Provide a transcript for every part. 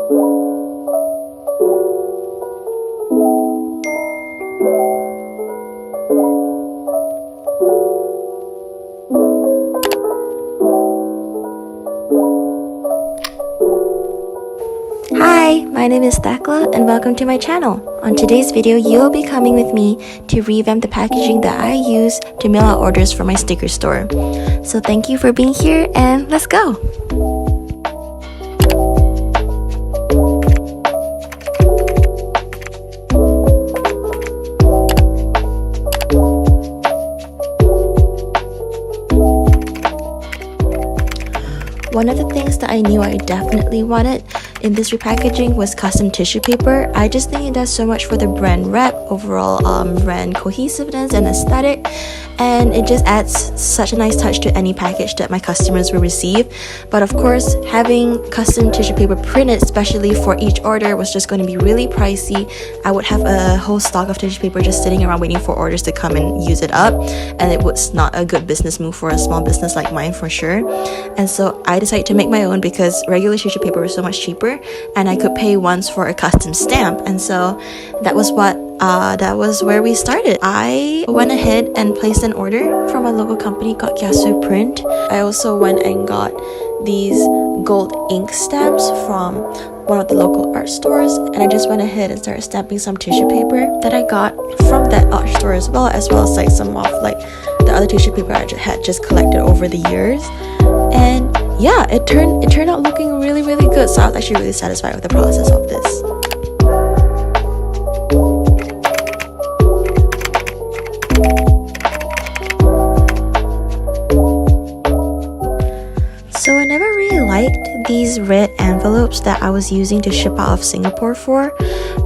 Hi, my name is Thecla and welcome to my channel. On today's video, you'll be coming with me to revamp the packaging that I use to mail out orders for my sticker store. So thank you for being here and let's go! One of the things that I knew I definitely wanted in this repackaging was custom tissue paper. I just think it does so much for the brand rep, overall brand cohesiveness and aesthetic, and it just adds such a nice touch to any package that my customers will receive. But of course, having custom tissue paper printed especially for each order was just going to be really pricey. I would have a whole stock of tissue paper just sitting around waiting for orders to come and use it up, and it was not a good business move for a small business like mine for sure. And so I decided to make my own because regular tissue paper was so much cheaper and I could pay once for a custom stamp. And so that was where we started. I went ahead and placed an order from a local company called Kiasu Print. I also went and got these gold ink stamps from one of the local art stores, and I just went ahead and started stamping some tissue paper that I got from that art store as well as like some of like the other tissue paper I had just collected over the years. And yeah, it turned out looking really good, so I was actually really satisfied with the process of this. So I never really liked these red envelopes that I was using to ship out of Singapore for,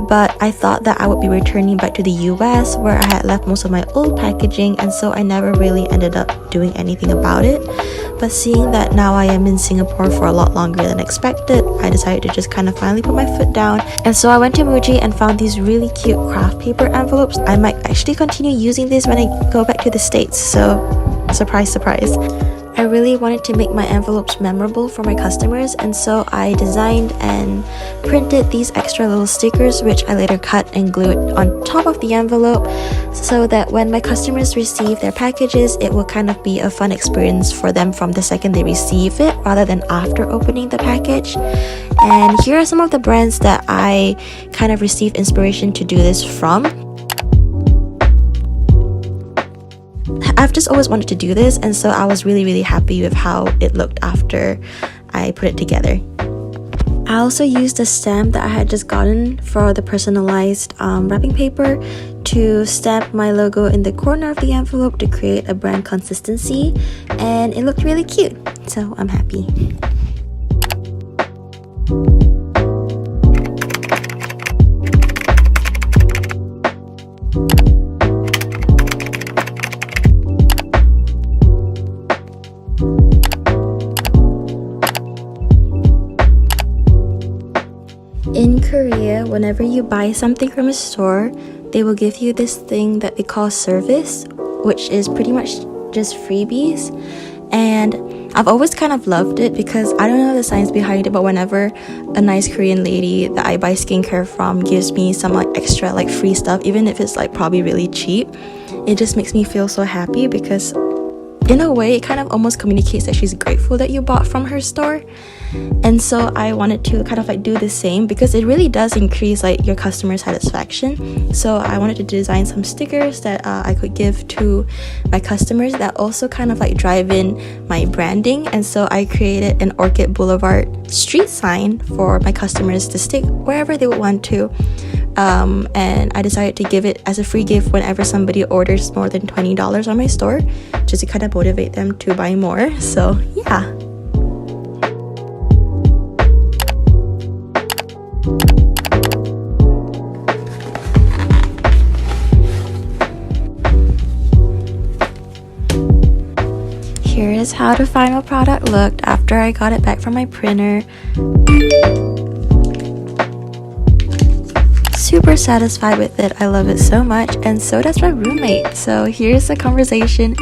but I thought that I would be returning back to the US where I had left most of my old packaging, and so I never really ended up doing anything about it. But seeing that now I am in Singapore for a lot longer than expected, I decided to just kind of finally put my foot down. And so I went to Muji and found these really cute craft paper envelopes. I might actually continue using these when I go back to the States, so surprise, surprise. I really wanted to make my envelopes memorable for my customers, and so I designed and printed these extra little stickers, which I later cut and glued on top of the envelope so that when my customers receive their packages, it will kind of be a fun experience for them from the second they receive it rather than after opening the package. And here are some of the brands that I kind of received inspiration to do this from. I've just always wanted to do this, and so I was really happy with how it looked after I put it together. I also used a stamp that I had just gotten for the personalized wrapping paper to stamp my logo in the corner of the envelope to create a brand consistency, and it looked really cute, so I'm happy. In Korea, whenever you buy something from a store, they will give you this thing that they call service, which is pretty much just freebies. And I've always kind of loved it because I don't know the science behind it, but whenever a nice Korean lady that I buy skincare from gives me some like extra like free stuff, even if it's like probably really cheap, it just makes me feel so happy because in a way it kind of almost communicates that she's grateful that you bought from her store. And so I wanted to kind of like do the same because it really does increase like your customer satisfaction. So I wanted to design some stickers that I could give to my customers that also kind of like drive in my branding. And so I created an Orchid Boulevard street sign for my customers to stick wherever they would want to. And I decided to give it as a free gift whenever somebody orders more than $20 on my store, just to kind of motivate them to buy more. So yeah. Here is how the final product looked after I got it back from my printer. Super satisfied with it. I love it so much, and so does my roommate. So here's a conversation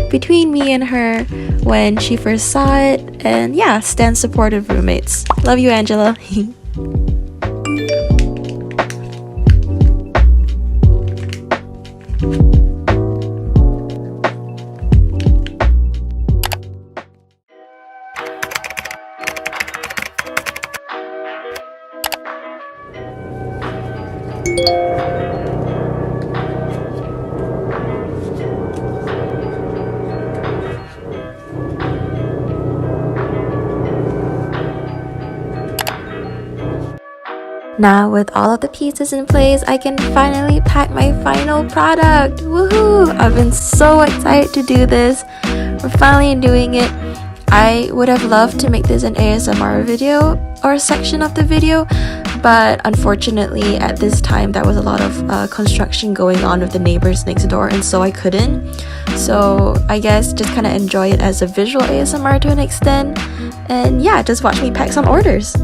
between me and her when she first saw it, and yeah, stand supportive roommates. Love you, Angela. Now with all of the pieces in place, I can finally pack my final product. Woohoo! I've been so excited to do this. We're finally doing it. I would have loved to make this an ASMR video or a section of the video, but unfortunately at this time there was a lot of construction going on with the neighbors next door, and so I couldn't. So I guess just kind of enjoy it as a visual ASMR to an extent, and yeah, just watch me pack some orders.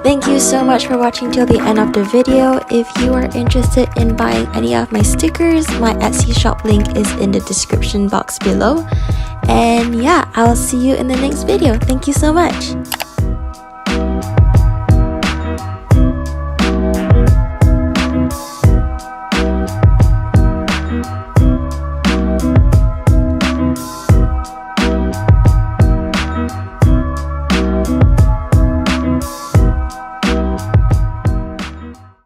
Thank you so much for watching till the end of the video. If you are interested in buying any of my stickers, my Etsy shop link is in the description box below. And yeah, I'll see you in the next video. Thank you so much.